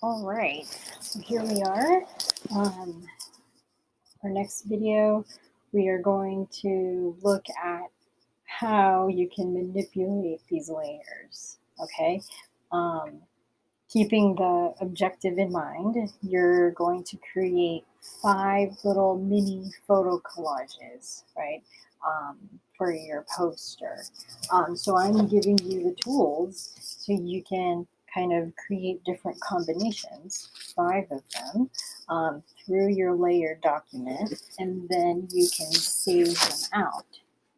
All right, so here we are. Um, our next video, we are going to look at how you can manipulate these layers, okay? Um, Keeping the objective in mind, you're going to create 5 little mini photo collages, right, for your poster. So I'm giving you the tools so you can kind of create different combinations, 5 of them, through your layered document, and then you can save them out.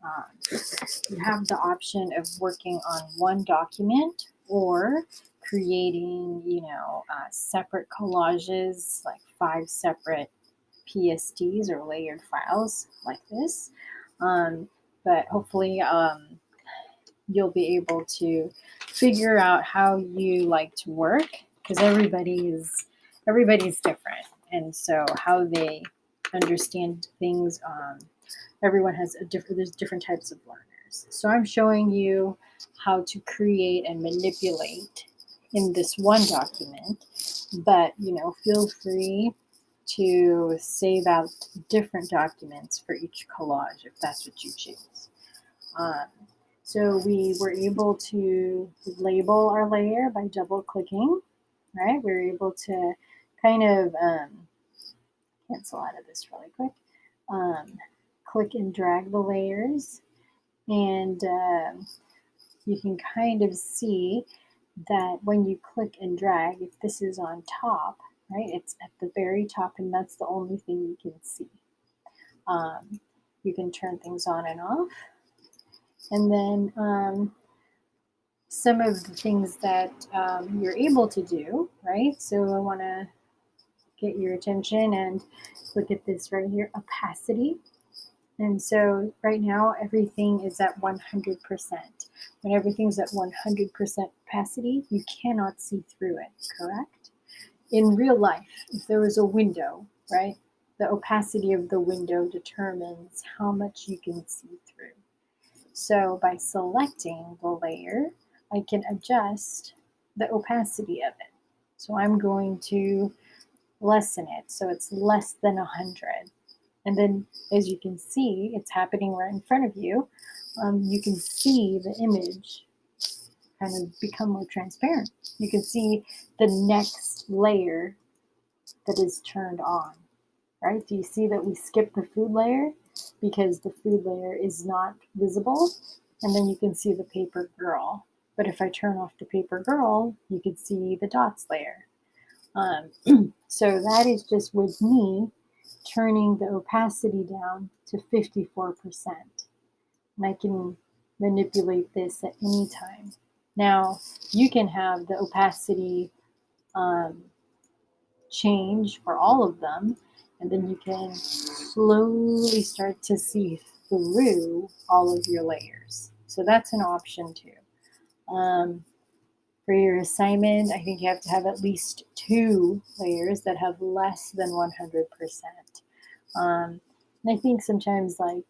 Um, you have the option of working on one document or creating, separate collages, like 5 separate PSDs or layered files like this. Um, but hopefully, you'll be able to figure out how you like to work because everybody's different, and so how they understand things. Everyone has there's different types of learners. So I'm showing you how to create and manipulate in this one document, but feel free to save out different documents for each collage if that's what you choose. Um, so we were able to label our layer by double clicking, right? We were able to kind of cancel out of this really quick. Um, Click and drag the layers, and you can kind of see that when you click and drag, if this is on top, right, it's at the very top, and that's the only thing you can see. You can turn things on and off, and then some of the things that you're able to do, right? So I want to get your attention and look at this right here, opacity. And so right now everything is at 100%. When everything's at 100% opacity, you cannot see through it, correct? In real life, if there was a window, right, the opacity of the window determines how much you can see through. So by selecting the layer, I can adjust the opacity of it. So I'm going to lessen it so it's less than 100. And then, as you can see, it's happening right in front of you. You can see the image kind of become more transparent. You can see the next layer that is turned on, right? Do you see that we skipped the food layer because the food layer is not visible? And then you can see the paper girl. But if I turn off the paper girl, you can see the dots layer. So that is just with me turning the opacity down to 54%. And I can manipulate this at any time. Now, you can have the opacity um, change for all of them, and then you can slowly start to see through all of your layers. So that's an option too. For your assignment, I think you have to have at least 2 layers that have less than 100%. And I think sometimes like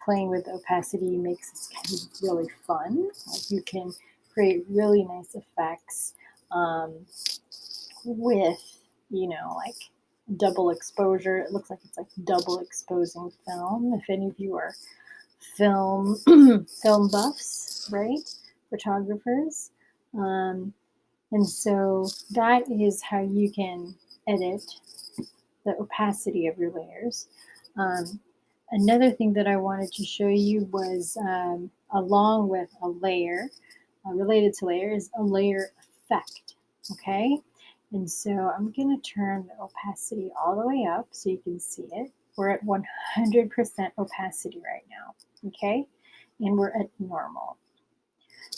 playing with opacity makes this kind of really fun. Like you can create really nice effects with, like double exposure. It looks like it's like double exposing film. If any of you are film film buffs, right? Photographers. Um, and so that is how you can edit the opacity of your layers. Another thing that I wanted to show you was along with a layer, related to layer, is a layer effect, okay? And so I'm going to turn the opacity all the way up so you can see it. We're at 100% opacity right now, okay? And we're at normal.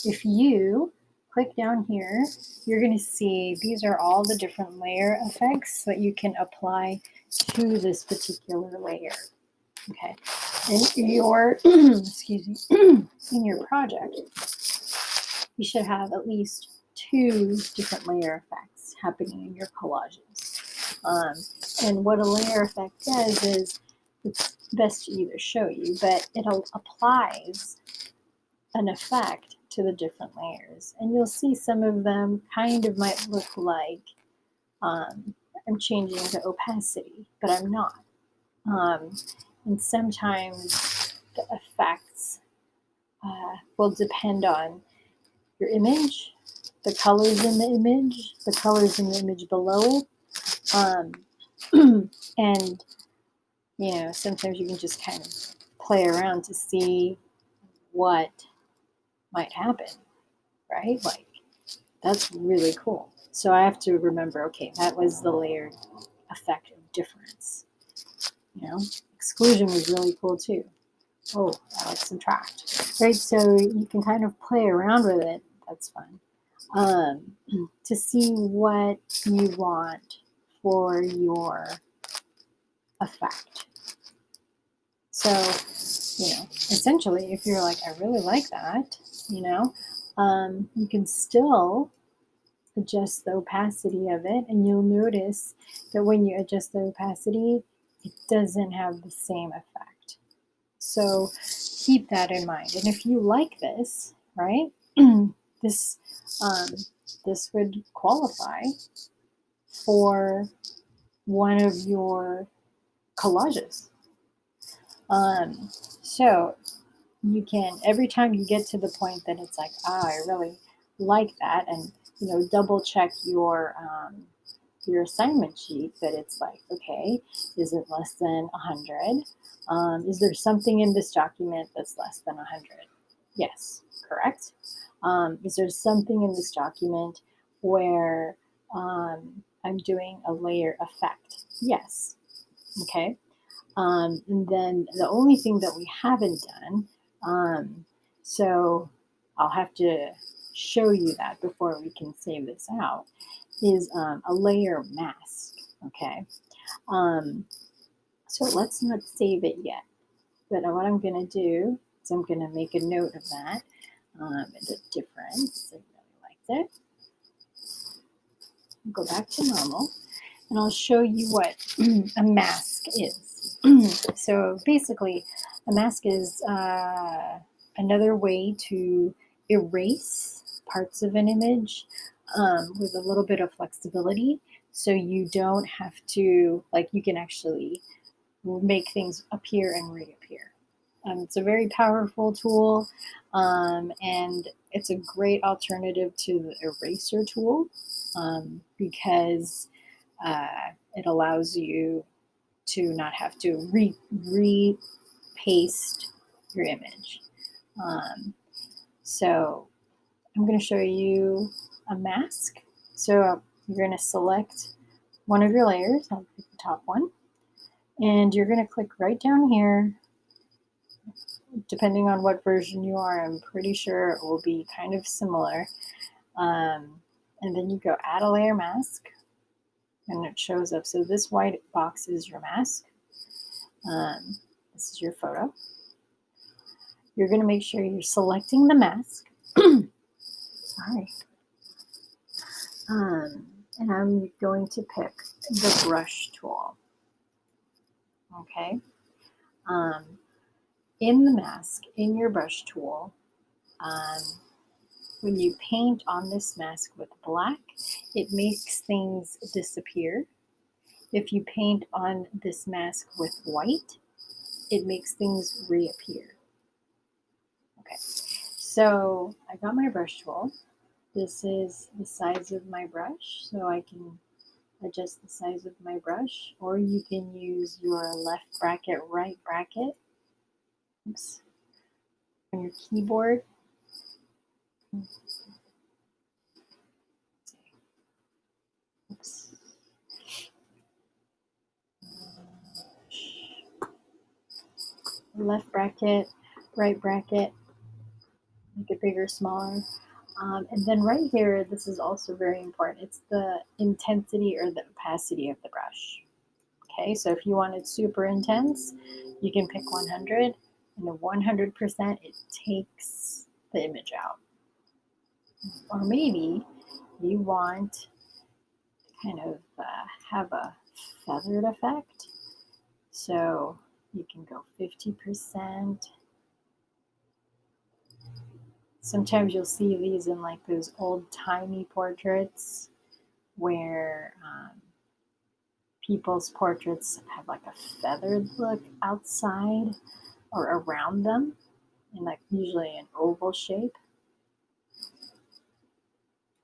If you click down here, you're going to see these are all the different layer effects that you can apply to this particular layer. Okay, in your excuse me, in your project, you should have at least 2 different layer effects happening in your collages. And what a layer effect does is, it's best to either show you, but it applies an effect to the different layers. And you'll see some of them kind of might look like I'm changing the opacity, but I'm not. And sometimes the effects will depend on your image, the colors in the image, the colors in the image below it. And, you know, sometimes you can just kind of play around to see what might happen, right? Like, that's really cool. So I have to remember, okay, that was the layered effect of difference. You know, exclusion was really cool too. Oh, I like subtract, right? So you can kind of play around with it. That's fun. To see what you want for your effect. So, you know, essentially, if you're like, I really like that, you know, you can still adjust the opacity of it, and you'll notice that when you adjust the opacity, it doesn't have the same effect. So keep that in mind. And if you like this, right, this this would qualify for one of your collages. So you can, every time you get to the point that it's like, I really like that, and you know, double check your assignment sheet that it's like, okay, is it less than 100? Is there something in this document that's less than 100? Yes, correct. Is there something in this document where I'm doing a layer effect? Yes. Okay. And then the only thing that we haven't done, so I'll have to show you that before we can save this out, is a layer mask. Okay. So let's not save it yet. But what I'm going to do is I'm going to make a note of that, the difference. I really liked it. Go back to normal, and I'll show you what a mask is. So basically, a mask is another way to erase parts of an image with a little bit of flexibility. So you don't have to, like, you can actually make things appear and reappear. It's a very powerful tool, and it's a great alternative to the eraser tool because it allows you to not have to re-paste your image. So I'm going to show you a mask. So you're going to select one of your layers. I'll pick the top one. And you're going to click right down here. Depending on what version you are, I'm pretty sure it will be kind of similar. And then you go add a layer mask, and it shows up. So this white box is your mask. This is your photo. You're going to make sure you're selecting the mask. Sorry. And I'm going to pick the brush tool. Okay. In the mask, in your brush tool, when you paint on this mask with black, it makes things disappear. If you paint on this mask with white, it makes things reappear. Okay, so I got my brush tool. This is the size of my brush, so I can adjust the size of my brush, or you can use your left bracket, right bracket. Oops. On your keyboard. Oops. Left bracket, right bracket, make it bigger, smaller. And then right here, this is also very important. It's the intensity or the opacity of the brush. Okay, so if you want it super intense, you can pick 100, and the 100%, it takes the image out. Or maybe you want to kind of have a feathered effect. So you can go 50%. Sometimes you'll see these in like those old timey portraits where people's portraits have like a feathered look outside or around them, in like usually an oval shape,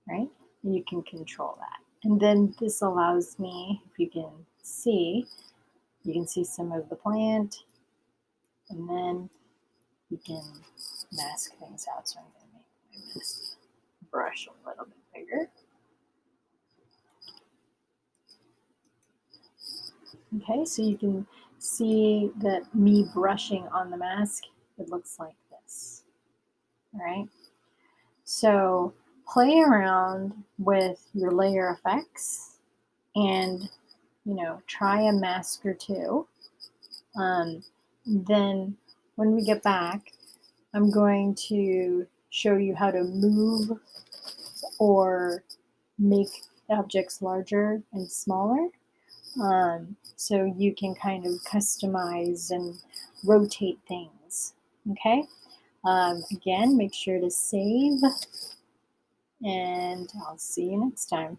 right? And you can control that. And then this allows me, if you can see some of the plant, and then you can mask things out. So I'm going to make this brush a little bit bigger. Okay, so you can see that me brushing on the mask, it looks like this. All right, so play around with your layer effects and, you know, try a mask or two. Then when we get back, I'm going to show you how to move or make objects larger and smaller. So you can kind of customize and rotate things, okay? Again, make sure to save, and I'll see you next time.